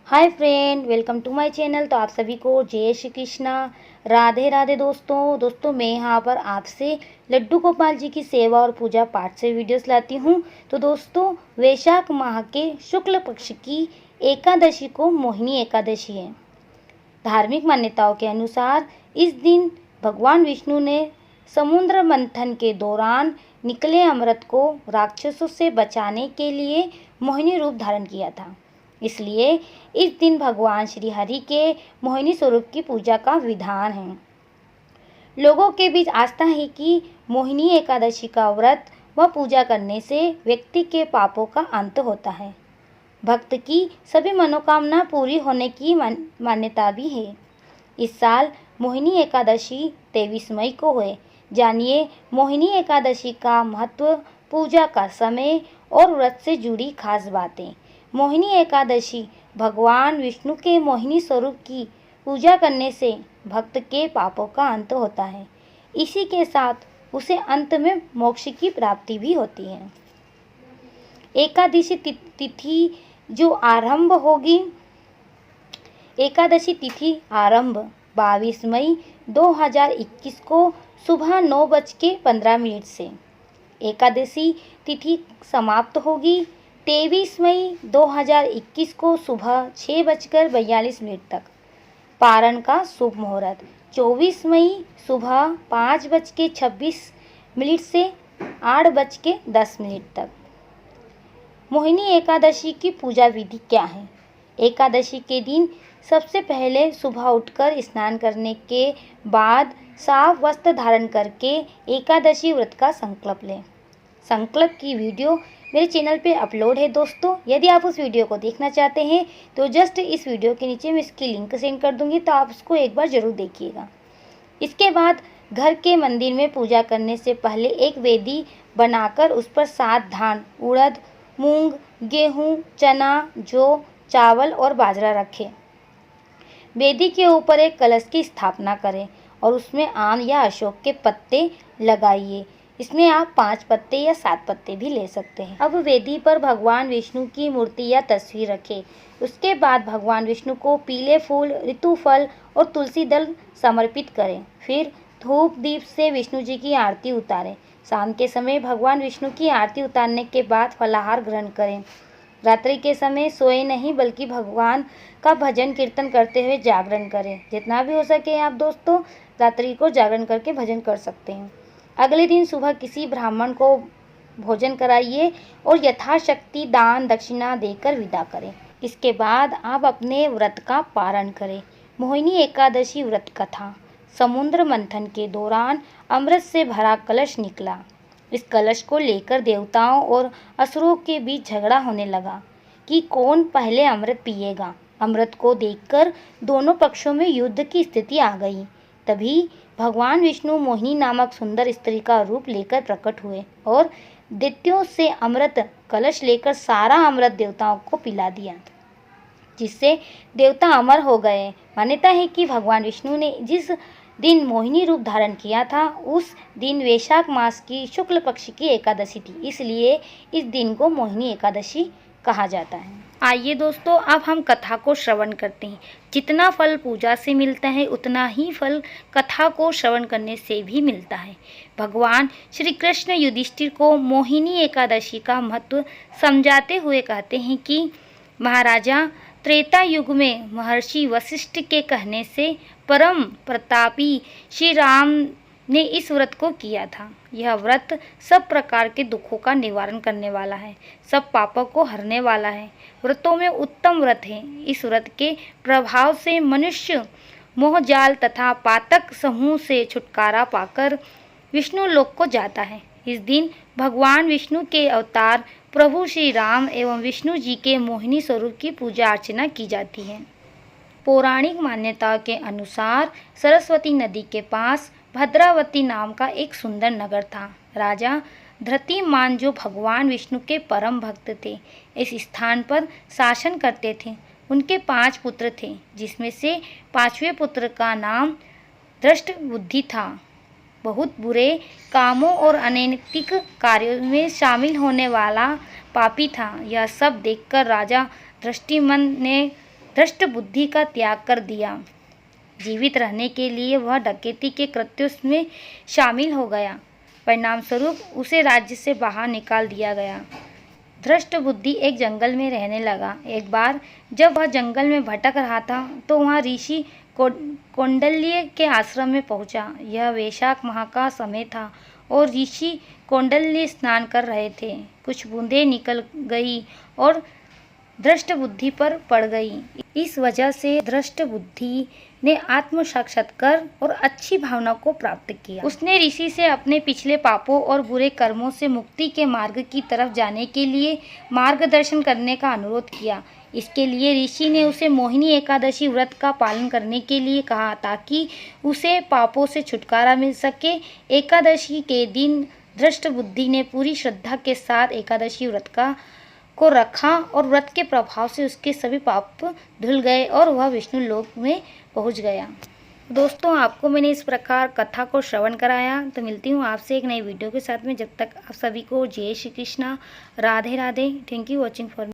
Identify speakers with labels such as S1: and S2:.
S1: Hi friend, welcome to my channel. तो आप सभी को जय श्री कृष्णा, राधे राधे। दोस्तों मैं यहाँ पर आपसे लड्डू गोपाल जी की सेवा और पूजा पाठ से वीडियोस लाती हूँ। तो दोस्तों, वैशाख माह के शुक्ल पक्ष की एकादशी को मोहिनी एकादशी है। धार्मिक मान्यताओं के अनुसार इस दिन भगवान विष्णु ने समुद्र मंथन के दौरान निकले अमृत को राक्षसों से बचाने के लिए मोहिनी रूप धारण किया था। इसलिए इस दिन भगवान श्री हरि के मोहिनी स्वरूप की पूजा का विधान है। लोगों के बीच आस्था है कि मोहिनी एकादशी का व्रत व पूजा करने से व्यक्ति के पापों का अंत होता है। भक्त की सभी मनोकामना पूरी होने की मान्यता भी है। इस साल मोहिनी एकादशी 23 मई को है। जानिए मोहिनी एकादशी का महत्व, पूजा का समय और व्रत से जुड़ी खास बातें। मोहिनी एकादशी भगवान विष्णु के मोहिनी स्वरूप की पूजा करने से भक्त के पापों का अंत होता है। इसी के साथ उसे अंत में मोक्ष की प्राप्ति भी होती है। एकादशी तिथि जो आरंभ होगी, एकादशी तिथि आरंभ 22 मई 2021 को सुबह 9:15 से। एकादशी तिथि समाप्त होगी 23 मई 2021 को सुबह 6:42 तक। पारण का शुभ मुहूर्त 24 मई सुबह 5:26 से 8:10 तक। मोहिनी एकादशी की पूजा विधि क्या है? एकादशी के दिन सबसे पहले सुबह उठकर स्नान करने के बाद साफ वस्त्र धारण करके एकादशी व्रत का संकल्प लें। संकल्प की वीडियो मेरे चैनल पे अपलोड है दोस्तों। यदि आप उस वीडियो को देखना चाहते हैं तो जस्ट इस वीडियो के नीचे मैं इसकी लिंक सेंड कर दूंगी, तो आप उसको एक बार ज़रूर देखिएगा। इसके बाद घर के मंदिर में पूजा करने से पहले एक वेदी बनाकर उस पर 7 धान, उड़द, मूंग, गेहूँ, चना, जौ, चावल और बाजरा रखें। वेदी के ऊपर एक कलश की स्थापना करें और उसमें आम या अशोक के पत्ते लगाइए। इसमें आप 5 पत्ते या 7 पत्ते भी ले सकते हैं। अब वेदी पर भगवान विष्णु की मूर्ति या तस्वीर रखें। उसके बाद भगवान विष्णु को पीले फूल, ऋतु फल और तुलसी दल समर्पित करें। फिर धूप दीप से विष्णु जी की आरती उतारें। शाम के समय भगवान विष्णु की आरती उतारने के बाद फलाहार ग्रहण करें। रात्रि के समय सोए नहीं बल्कि भगवान का भजन कीर्तन करते हुए जागरण करें। जितना भी हो सके आप दोस्तों रात्रि को जागरण करके भजन कर सकते हैं। अगले दिन सुबह किसी ब्राह्मण को भोजन कराइए और यथाशक्ति दान दक्षिणा देकर विदा करें। इसके बाद आप अपने व्रत का पारण करें। मोहिनी एकादशी व्रत कथा। समुद्र मंथन के दौरान अमृत से भरा कलश निकला। इस कलश को लेकर देवताओं और असुरों के बीच झगड़ा होने लगा कि कौन पहले अमृत पिएगा। अमृत को देखकर दोनों पक्षों में युद्ध की स्थिति आ गई। तभी भगवान विष्णु मोहिनी नामक सुंदर स्त्री का रूप लेकर प्रकट हुए और दैत्यों से अमृत कलश लेकर सारा अमृत देवताओं को पिला दिया, जिससे देवता अमर हो गए। मान्यता है कि भगवान विष्णु ने जिस दिन मोहिनी रूप धारण किया था उस दिन वैशाख मास की शुक्ल पक्ष की एकादशी थी, इसलिए इस दिन को मोहिनी एकादशी कहा जाता है। आइए दोस्तों, अब हम कथा को श्रवण करते हैं। जितना फल पूजा से मिलता है उतना ही फल कथा को श्रवण करने से भी मिलता है। भगवान श्री कृष्ण युधिष्ठिर को मोहिनी एकादशी का महत्व समझाते हुए कहते हैं कि महाराजा, त्रेता युग में महर्षि वशिष्ठ के कहने से परम प्रतापी श्री राम ने इस व्रत को किया था। यह व्रत सब प्रकार के दुखों का निवारण करने वाला है, सब पापों को हरने वाला है। व्रतों में उत्तम व्रत है। इस व्रत के प्रभाव से मनुष्य मोहजाल तथा पातक समूह से छुटकारा पाकर विष्णु लोक को जाता है। इस दिन भगवान विष्णु के अवतार प्रभु श्री राम एवं विष्णु जी के मोहिनी स्वरूप की पूजा अर्चना की जाती है। पौराणिक मान्यताओं के अनुसार सरस्वती नदी के पास भद्रावती नाम का एक सुंदर नगर था। राजा धृतिमान, जो भगवान विष्णु के परम भक्त थे, इस स्थान पर शासन करते थे। उनके 5 पुत्र थे, जिसमें से 5वें पुत्र का नाम दृष्टबुद्धि था। बहुत बुरे कामों और अनैतिक कार्यों में शामिल होने वाला पापी था। यह सब देखकर राजा दृष्टिमन ने धृष्ट बुद्धि का त्याग कर दिया। जीवित रहने के लिए वह डकैती के कृत्यों में शामिल हो गया। परिणाम स्वरूप उसे राज्य से बाहर निकाल दिया गया। धृष्ट बुद्धि एक जंगल में रहने लगा। एक बार जब वह जंगल में भटक रहा था तो वहाँ ऋषि कौंडल्य के आश्रम में पहुंचा। यह वैशाख माह का समय था और ऋषि कौंडल्य स्नान कर रहे थे। कुछ बूंदें निकल गई और धृष्ट बुद्धि पर पड़ गई। इस वजह से धृष्ट बुद्धि ने आत्म साक्षात्कार और अच्छी भावना को प्राप्त किया। उसने ऋषि से अपने पिछले पापों और बुरे कर्मों से मुक्ति के मार्ग की तरफ जाने के लिए मार्गदर्शन करने का अनुरोध किया। इसके लिए ऋषि ने उसे मोहिनी एकादशी व्रत का पालन करने के लिए कहा ताकि उसे पापों से छुटकारा मिल सके। एकादशी के दिन धृष्ट बुद्धि ने पूरी श्रद्धा के साथ एकादशी व्रत को रखा और व्रत के प्रभाव से उसके सभी पाप धुल गए और वह विष्णु लोक में पहुंच गया। दोस्तों, आपको मैंने इस प्रकार कथा को श्रवण कराया। तो मिलती हूँ आपसे एक नई वीडियो के साथ में। जब तक आप सभी को जय Shri Krishna, Radhe Radhe. Thank you watching for